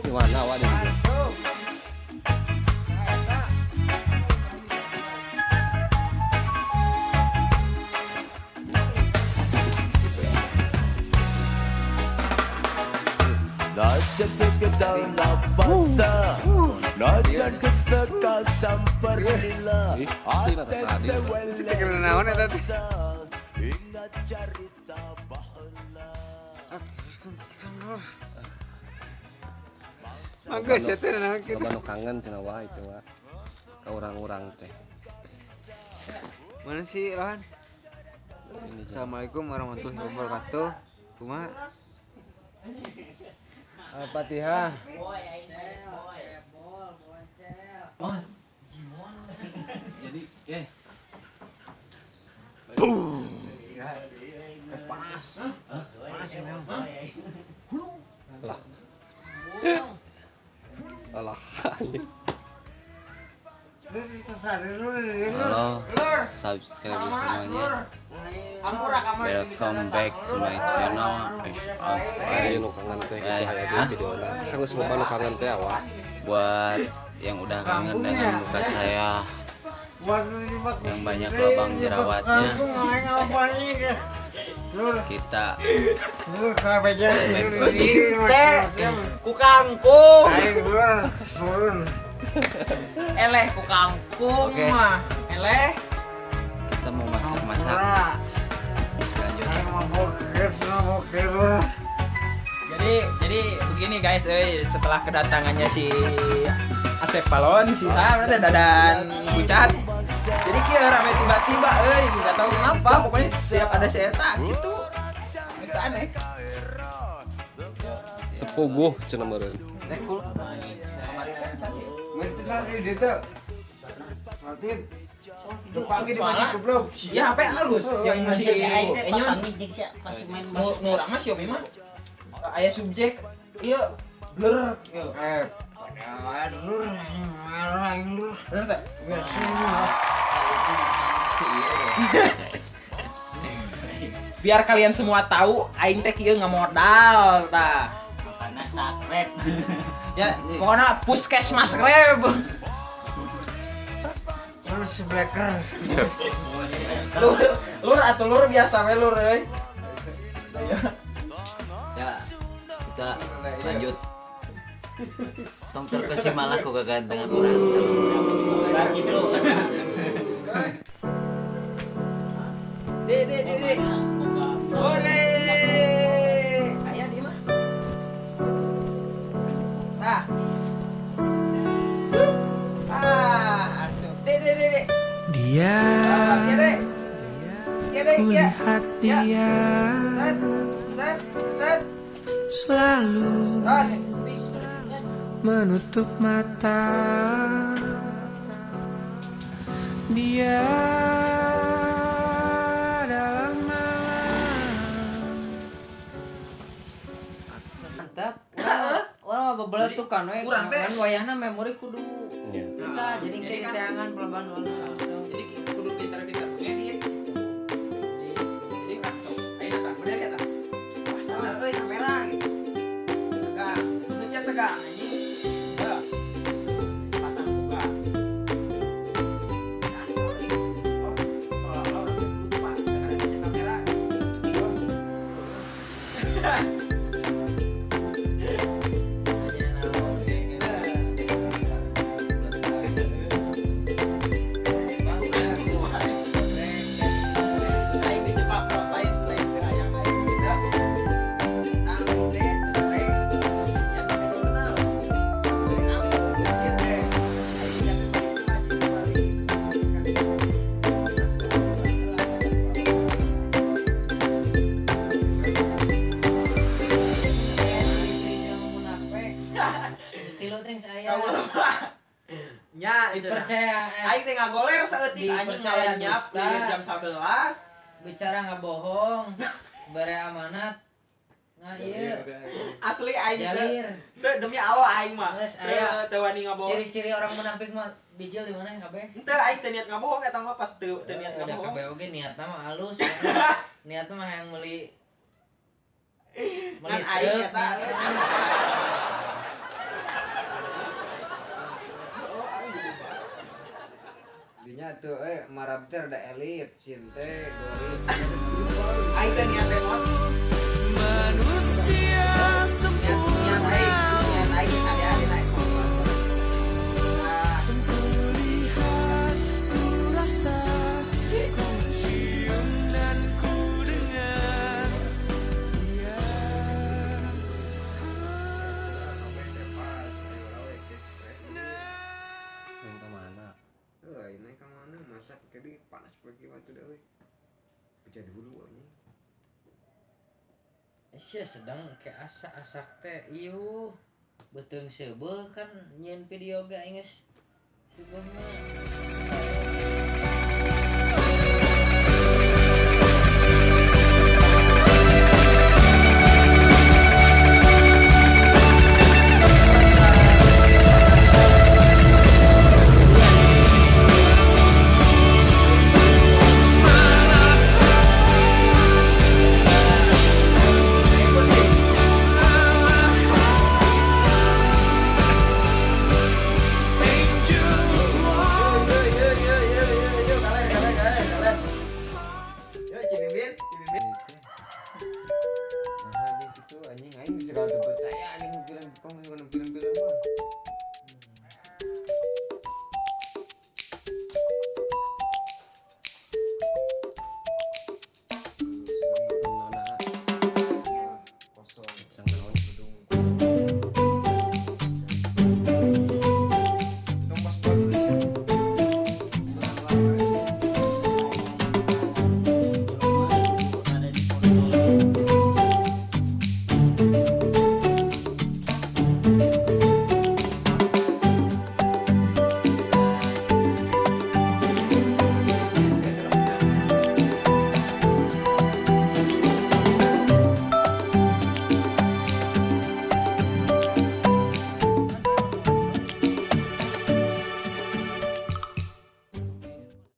Gimana awak dia? Najan tegedal napasa Najan kesteka samperlila Atete wele ingat cerita bahala Mangga saya teh nah kitu. Loba nu kangen cenah wah itu wah. Ka urang-urang teh. Mana sih Rohan? Assalamualaikum warahmatullahi wabarakatuh. Kumaha? Al-Fatihah. Oh. Jadi panas. Panas ya memang. Lah. Alah. Halo subscriber semuanya, welcome back to my channel Ayo nu kangen teh aya di videona. Kan geus loba nu kangen teh awak. buat yang udah kangen dengan muka saya yang banyak lubang jerawatnya. Kita ku kangkung eleh ku kangkung Oke. mah eleh kita mau masak-masak. jadi begini guys, setelah kedatangannya si Asep Palon si berarti Dadan Bucat, jadi kia rame tiba-tiba nggak tahu kenapa, pokoknya setiap ada saya gitu bisa aneh. Tepuguh cenah meureun. Ya HP halus yang masih enyon nu urang mah Xiaomi mah aya subjek ieu blur ieu bener teh biar kalian semua tahu aing teh kieu ngamodal tah makana sakrep ya pokona puskesmas reb lur atuh lur biasa we lur euy Ya kita lanjut. Tong terkesima ku kegantengan orang. Dek. Ore. Aya di mah. Tah. Asup. Dek. Dia kulihat dia Set. selalu menutup mata. Dia dalam malam. Mantap. Orang bebeletukan we. Urang teh. Kan wayahna memori kudu Iya. kita jadi Jadi kan- keteangan pelaban langsung. Jadi kudu pintar-pintar ngedit. Jadi langsung ayo datang, bener ya tah? Pas bener euy kamera gitu. Tegang, mencet tegang anjing. Ya. Pasang buka. Asal ini. Oh, seolah-olah orang lupa dengan adanya kamera. Aing dijebak lain ayam aing beda. Nang teh teh. Ya bener bener. Dari nang ieu teh. Aing yang maju kembali. Tilu teh saya Kamu nya itu dah. percaya Aing teh ngagoler saeutik anjing Dipercaya ngalenyap dusta. di jam 11. bicara nggak bohong, bare amanat. Nah iya, Asli aing teh jalir. demi Allah aing mah. Geus aya Teu wani ngabohong. Ciri-ciri orang munafik mah bijil di mana kabeh? Henteu aing teu niat ngabohong eta mah pas teu niat Udah ngabohong. kabeh oge niatna mah halus. Niatna mah hayang meuli Kan aing eta. Nya tuh marab teh ada elit, sinte, gori. Aing teh niat teh mot. Manusia Niat aing hari-hari naik motor. Nah, kulihat, ku rasa, ku cium dan ku dengar. Dia Yang kemana? naik ke mana masak jadi panas pagi waktu dah euy. Baca dulu anjing. Sia sedang ke asak teh ieu beuteung seubeuh kan nyeun video ga geus seubeuh mah. Nah, di situ anjing aing segala tempat